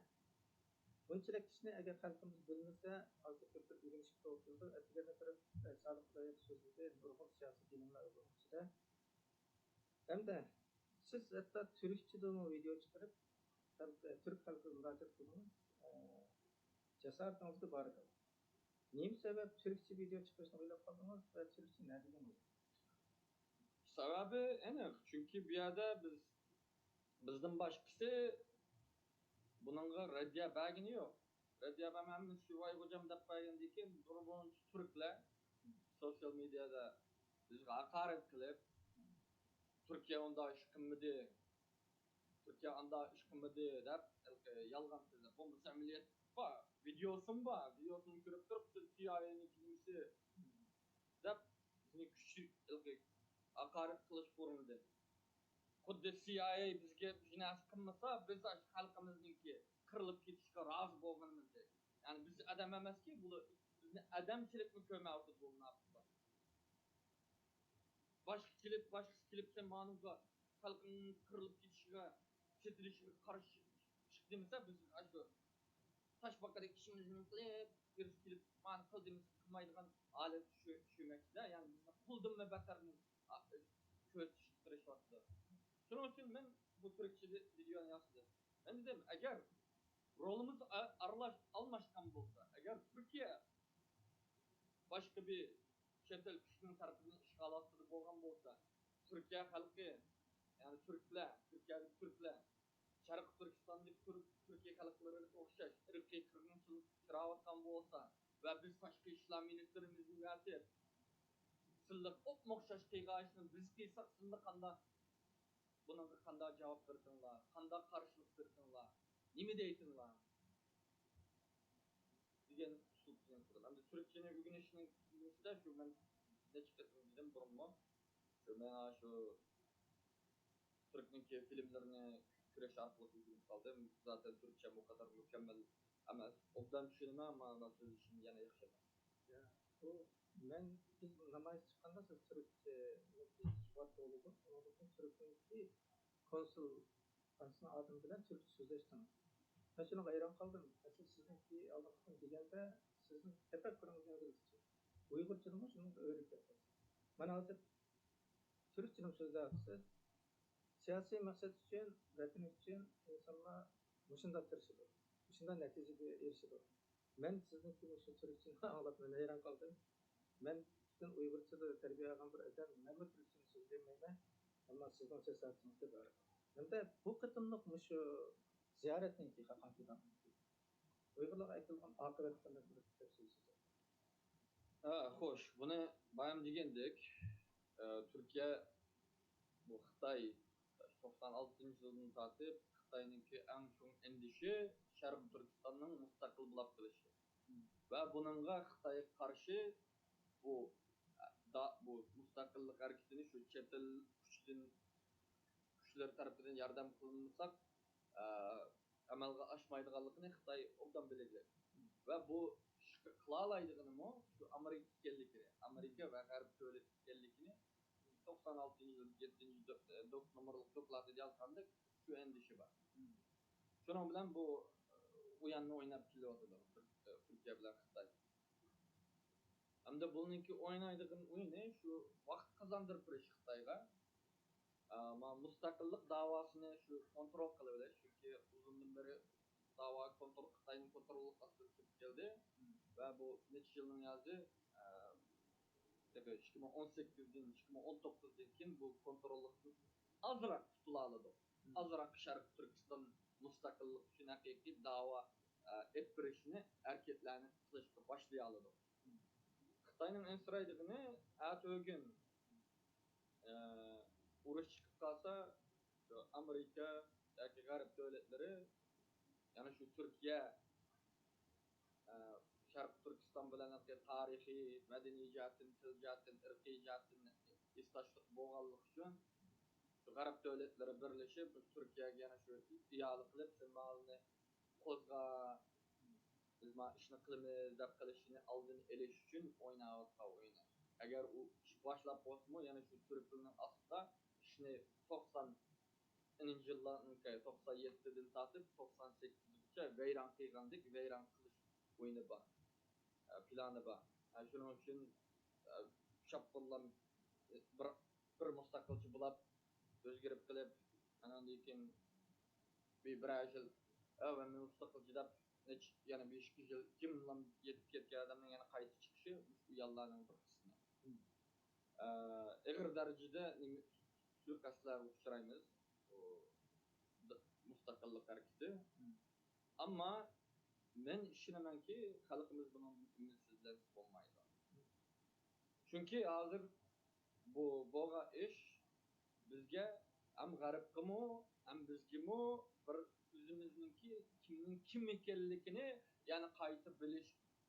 Bunchalik ishni agar xalqimiz bilmasa, hozir ko'p o'rganishib to'g'risida aslida taraf sadiq Xudoyev so'zida nurg'un siyosiy bilimlar o'rganishda. Hamda siz hatto turkchadami video chiqarib, turk xalqiga murojaat qildingiz. Jasoratingizga barakalloh. Nima sabab turkcha video chiqarishni o'ylab qoldingiz va turkcha nima deganingiz? Sababi aniq, chunki bu yerda bizdan boshqasi buningga raddiya bergani yo'q. Raddiya bermamiz shu voy hojam deb qo'ygandan keyin nurg'un turklar sosyal medyada bizga haqorat qilib Türkiye onda iş qilmadi, Türkiye onda ish qilmadi deb yolg'on so'zlab bo'lmasa amaliyot bor, videosini ko'rib turibsiz CIA'ning kimisi deb bizni kuchli haqorat qilish o'rnida xuddi CIA bizga bir narsa qilmasa biz xalqimizniki qirilib ketishga rozi bo'lganimizdek ya'ni biz odam emaski bular bizni odamchilikni ko'rmayapti bu munofiqlar başkası kelip sen manuga halkın kırılıp gitişiga, setilişiga karşı çıktığımızda biz aşkı taş bakadaki işimizin kılıp birisi kelip manu kıldığımız kılmaydıgan alet şüymekçide yani bizden kuldum ve beterini köz çıktırış vardı. Şunun için ben bu Türkçe videonu yazdım. Ben dedim eğer rolümüz almaşkan bolsa, eğer Türkiye başka bir çetel kişinin tarafından işgal altında bolgan bolsa, Türkiye halkı yani Türkler, Şarkı Türkistan'daki Türkiye halklarına okşaş, ırkı kırgınçılık çıravatkan bolsa ve biz başka İslam ministrimizin verdi, sıllık okşaş kıygaşının biz kıysak sıllık kanda buna kanda cevap versinler, kanda karşılık versinler, nimi deysinler diyen usul bilen kurul. Hem de Türkçenin ügünüşünün de şu ben ne çıkartım dedim durummu. Şu ben şu Türk'nünki filmlerini küreş arkalı izleyip kaldım. Zaten Türkçe bu kadar mükemmel ama obdan düşünme ama nasıl şimdi yana yaşadım. Ya, bu men biz namoyish chiqqanda siz Türkçe suhbat bo'ldi. Onun için Türk'nünki konsul adam bilen Türkçe sözleştiniz. Ben şuna hayran kaldım. Mesela sizinki Allah'tan degende sizin tefekkürünüzün ödülüsü. Uygurçanın şunu öğretip yaptınız. Bana hazır Türkçenin sözlersiz siyasi maksat için, vatan için insanlar muşunda tırışıdır. Muşunda neticede erişidir. Ben sizinki muşun Türkçeni anlatıp ben hayran kaldım. Ben sizin Uygurçada terbiye algan bir adam, ben bu Türkçeni sözleyemeyim. Ama sizin cesaretinizde var. Hem de bu kıtımlık muşu ziyaretinki hakidan. Uygurlar aytılgan akıbetlerine bir tefsirsiz. Hoş, bunu bayam degendik. Türkiye bu Xitay 96 yılını tatip Xitay'nınki en çok endişi Şarkı Türkistan'ın mustakil bulap kılışı. Ve bununla Xitay'a karşı bu bu mustakillik hareketini şu çetel güçler tarafından yardım kılınırsak amalga aşmaydıganlıkını Xitay obdan bilecek. Ve bu kılalaydıgını mı şu Amerika ve Garip devletlikini 96. yıl 7. numaralık doklatı yazgandık şu endişi var. Şunun bilen bu uyanını oynap kiliyordular Türkiye bilen Xitay. Hem de bununki oynaydığın oyunu şu vakt kazandırıp bir Xitayga. Ama mustakillik davasını şu kontrol kılabilir. Çünkü uzundan beri dava kontrol Xitay'ın kontrolü kastırıp geldi. Ve bu neçə yılın yazı 2018'den 2019'dan kim bu kontrollukni azırak tutulalıdı. Azırak Şarkı Türkistan mustakillik için hakiki dava ettirişini erkeklerini kılıştı başlayalıdı. Xitay'nın en sıraydığını at ögün uğraş çıkıp kalsa Amerika, Garip devletleri yani şu Türkiye Şarkı Türkistan bilen tarihi, medeni jihatin, til jihatin, irqi jihatin istaşlık boğallık üçün şu Garip devletleri birleşip Türkiye'ye yana şu iyalı kılıp sen malını kozga biz ma işini kılımız dep kılışını aldığını eleş üçün oynayatqa oynar. Eğer o iş başlap olsa yani şu Türk dilinin aslında işini 90 yıllarının 97'den tatip 98'de veyran kıygandık, veyran kılış oyunu var. Planı var. Şunun için şapkılan bir mustakilçi bulap özgürüp kılıp anandan keyin bir yıl ben mustakilçi dep yani 5 yıl kimlan yetip ketken adamın yani kayıt çıkışı bu yallarının bir kısmı. Eğer derecede suikastlar uçurayımız mustakillik hareketi. Ama men işinemen ki halkımız bunun ümitsizlensiz olmaydı. Çünkü hazır bu boğa iş bizge hem garip kımı hem bizgimi bir özümüzünki kim ekenligini yani kayıtı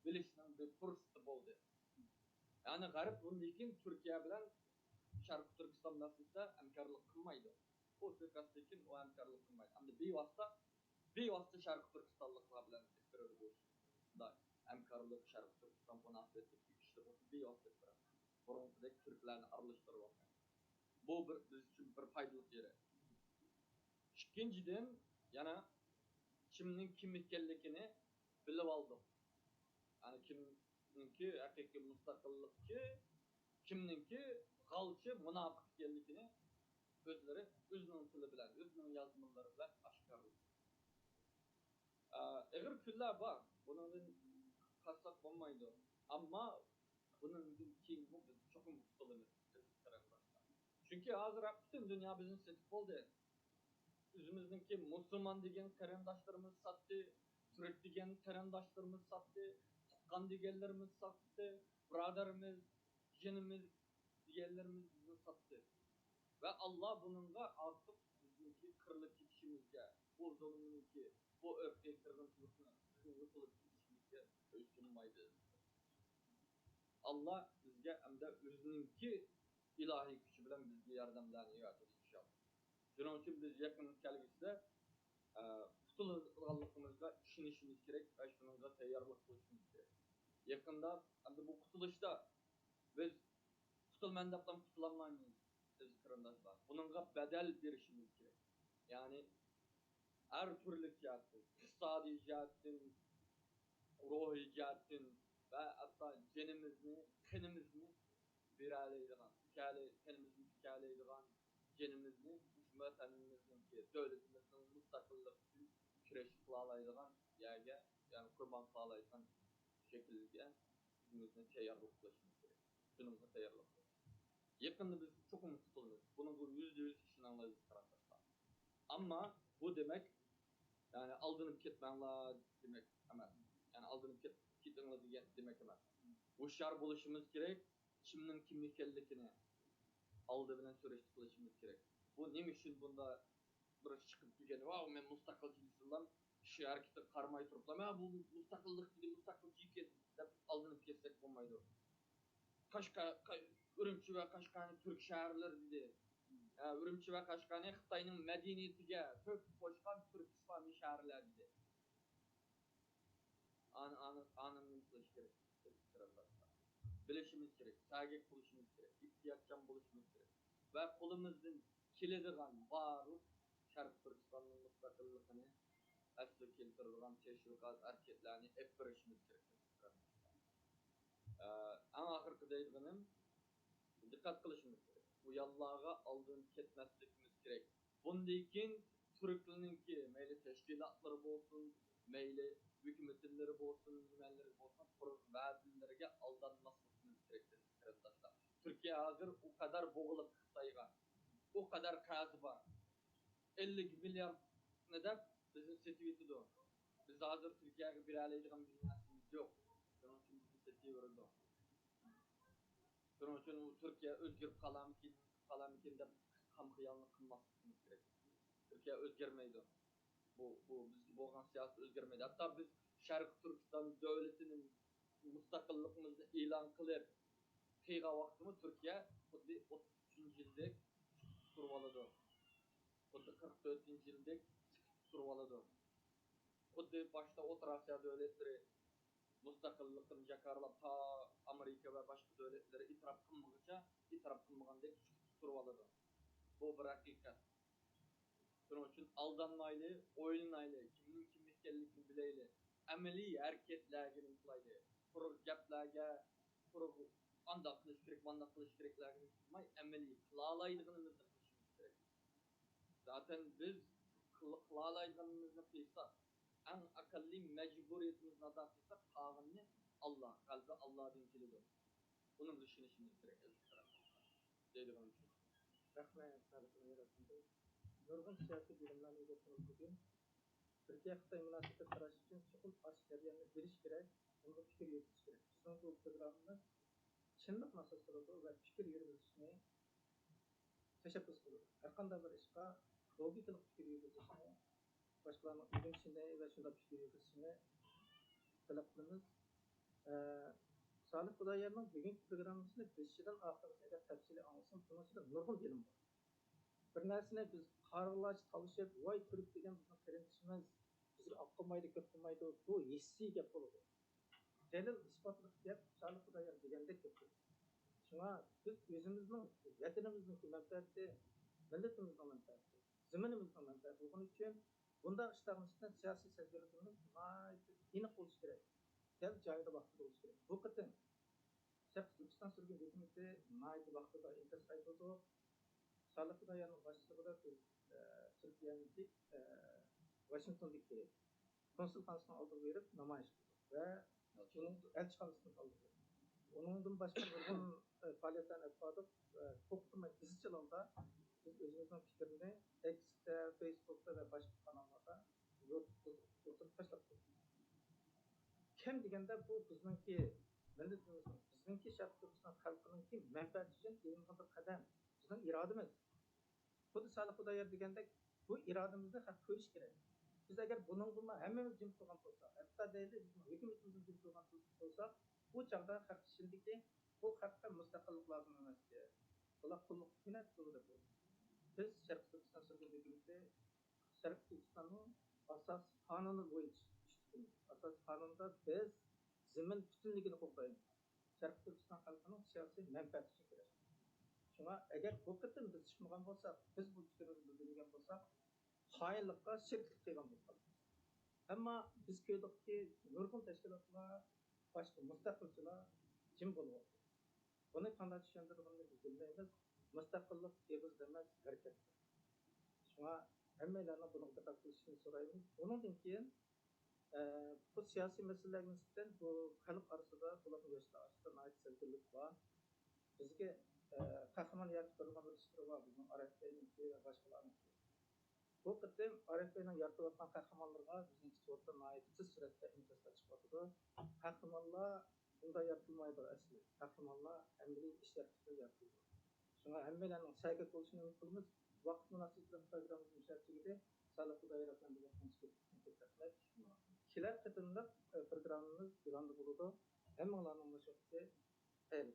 bilişinin bir fırsatı oldu. Yani garip bunun için Türkiye bilen Şarkı Türkistan nasılsa emkarlık kılmaydı. O suikastlikin o emkarlık kılmaydı. Ama bir vasta Şarkı Türkistanlıkla bilen tekrar olsun. Da emkarlık Şarkı Türkistan bu nasıl ettik işte o bir vasta bırak. Burundaki Türklerini aralıştırıp Bu biz için bir faydalı yeri. İkinciden yana kimning kim ekanligini bilib oldik. Yani kimninki haqiqiy mustaqillikchi, kimninki g'alchi munofiq ekanligini o'zlari o'zining tili bilan, o'zining yozmalari bilan oshkorladi. Ig'ir kunlar bor. Bundan qassoq bo'lmaydi. Ammo bundan keyin bu biz cho'qim qutulamiz. Chunki hozir butun dunyo bizni setib bo'ldi. O'zimizniki musulmon degan qarindoshlarimiz sotdi, turk degan qarindoshlarimiz sotdi, tuqqan deganlarimiz sotdi, birodarimiz, jinimiz deganlarimiz bizni sotdi. Va Alloh buningga ortiq bizniki qirilib ketishimizga, bu zulmniki, bu irqiy qirg'inchilikni bizni yo'qolib ketishimizga bo'ysunmaydi. Alloh bizga hamda o'zininki ilohiy kuchi bilan bizga yordamlarni yaratadi inshaalloh. Shuning uchun biz yaqin kelgusida qutulganligimizga ishonishimiz kerak va shunga tayyorlik qilishimiz kerak. Yaqinda hamda bu qutulishda biz qutulman deb ham qutulolmaymiz aziz qarindoshlar. Buningga badal berishimiz kerak. Ya'ni har turli jihatdan, iqtisodiy jihatdan, ruhiy jihatdan va hatto jinimizni, qinimizni beralaydigan, qinimizni tikalaydigan jinimizni vatanimizniki, devletimizning mustaqillik uchun kurash qila yerga, ya'ni qurban qila oladigan shaklga o'zimizni tayyorlik qilishimiz kerak. Bunga tayyorlik qilish. Yaqinda biz cho'qim qutulamiz. Bunga %100 ishonamiz qarindoshlar. Ammo bu demak, ya'ni aldanib ketmanglar demek emas. Yani aldanib ketinglar degan demek emas. Hushyor bo'lishimiz kerak. Kimning kim ekanligini oldi bilan so'rash qilishimiz kerak. Bu nima uchun bunda bir chiqib kelgan, "Vau, men mustaqilchiman" shu harakatga qaramay turib, "Men bu mustaqillik dedi, mustaqilchi ekan" deb aldanib ketsak bo'lmaydi. Urumchi va Qashqarning turk shaharlari dedi. Urumchi va Qashqarning Xitoyning madaniyatiga ko'p qo'shgan Turkiston shaharlari dedi. Anını qilish kerak. Bilishimiz kerak, sag'ib bo'lishimiz kerak, ehtiyotchan bo'lishimiz kerak. Va qo'limizdan keladigan barliq Sharq Turkistonning mustaqilligini asli keltiradigan tashviqot harakatlarni olib borishimiz kerak. Eng oxirgi deydiganim diqqat qilishimiz kerak. Bu yollarga oldin ketmasligimiz kerak. Bundan keyin turklarningki mayli tashkilotlari bo'lsin, mayli hükümetleri bo'lsin, nimalar bo'lsin, va'dalariga aldanmasligimiz kerak qarindoshlar. Turkiya hozir o kadar bo'g'ilib Xitoyga, o kadar qarzi bor. 50 milliard deb bizni setib etdi. Biz hozir Turkiyaga bera oladigan bir narsamiz yo'q. Shuning uchun bizni setib yubordi. Shuning uchun Turkiya o'zgarib qalamkin deb ham xiyonlik qilmasligimiz kerak. Turkiya o'zgarmaydi. Bu bizga bo'lgan siyoset o'zgarmaydi. Hatta biz Sharq Turkiston davlatining mustaqilligimizni e'lon qilib qilgan vaqtida Turkiya xuddi 33-yildek turib oladi. Xuddi 44-yildek turib oladi. Xuddi boshda O'rta Osiyo davlatlari mustaqillikni jakarlab ta Amerika va boshqa davlatlar e'tirof qilmagandek turib oladi. Bu bir haqiqat. Shuning uchun aldanmayli, o'ylanayli, kimning kim ekanligini bilayli. Amaliy harakatlarga intilayli. Quruq gaplarga, quruq andoq qilish kerak, bundoq qilish keraklarga intilmay, amaliy qila oladiganimizni qilishimiz kerak. Zaten biz qila oladiganimizni qilsak, eng aqalli majburiyatimizni ado qilsak, qolganini Alloh, qalbi Allohdan keladi. Buni ishonishimiz kerak. Deydigan uchun. Rahmat, sağlıklı yaratıldı. Nurgun siyasi bilimlerine ilişkin bugün Türkiye-Xitay münasebet taraşı için çokul aşkarlarını biliş gerek, onu fikir yürütüş gerek. Bizim bu programımız çınlık masasıdır ve fikir yürütüşüne teşebbüs kılır. Erkanda bir işga logikalık fikir yürütüşüne, başkalarının ilginçinde ve şunda fikir yürütüşüne talep kılınız. Salih Kudayar'ın bugünkü programımızda başından ahırına tepsili anlasın, bunun için nurgun bilim var. Bir narsani biz qarg'alash talashib voy turib degan bizni qarindishimiz bizni olib qolmaydi ko'p qilmaydi bu hissiy gap bo'ladi dalil isbotli gap Salih Xudoyor degandek gap bo'ladi Şuna biz özümüzün, vatanımızdaki menfaati, milletimizin menfaati, zamanımızın menfaati olduğu için bunda işlerin üstüne siyasi sezgilerimiz inik oluşu gerek. Gel cayda vakti oluşu gerek. Bu kadar Şarkı Türkistan sürgün hükümeti naiti vaxtıda inkas kayboldu. Sağlıklı dayanın başçılığı biz Türkiye'nin Washington'daki konsultansiyonu aldığı verip namayış kıldık ve bunun elçihanısını aldık. Onun başka nurgun faaliyetlerini yapadık. Topluma izciil alda biz özümüzün fikrini X'te, Facebook'ta ve başka kanallarda yorup taşladık. Kim degende bu bizninki milletimizin, bizninki Şarkı Türkistan halkınınki menfaat için elimizde bir kadem. Bizning irodamiz. Xuddi Salih Xudoyor degandek bu irodamizni haq ko'rish kerak. Biz agar buningga hammamiz jim turgan bo'lsak, hatto deyli bizning hukumatimiz jim turgan bo'lsak, bu chog'da haq shundiki bu haqqa mustaqillik lozim emas. Bular qulluq qilib turadi. Biz Sharq Turkiston hukumati Sharq Turkistonning asos qonuni bo'yicha asos qonunda biz zamin butunligini qo'llaymiz. Sharq Turkiston xalqining siyosiy manfaati uchun kurashamiz. Shunga agar bu qatim biz chiqmagan bo'lsak, biz bu fikrimizni bildirgan bo'lsak, xoinlikqa shirklik qilgan bo'lamiz. Ammo biz ko'rdikki, nurg'un tashkilotlar, boshqa mustaqilchilar jim bo'lyapti. Buni qanday tushuntirishni biz bilmaymiz. Mustaqillik egiz emas, harakat. Shunga hammalarni buni diqqat qilishni so'raymiz. Undan keyin bu siyosiy masalalarga nisbatan bu xalq orasida bularni yoshlar orasida sezgirlik bor. Bizga qahramon yaratib turgan bir ishlar bor. Bizning Arifbey'ninki va boshqalarniki. Bu qatim Arifbey'ning yaratayotgan qahramonlarga bizning sportda tez suratda imtiyozlar chiqyapti. Qahramonlar bunday yaratilmaydi asli. Qahramonlar amaliy ish yaratiladi. Shunga hammalarning sayg'a bo'lishini umid qilamiz. Vaqt munosib bilan programmamizni ishlatildi. Salih Xudoyor bilan birga konsultatsiya kelar qatimliq programmamiz e'lon bo'ladi. Hammalarning munosabati xayr.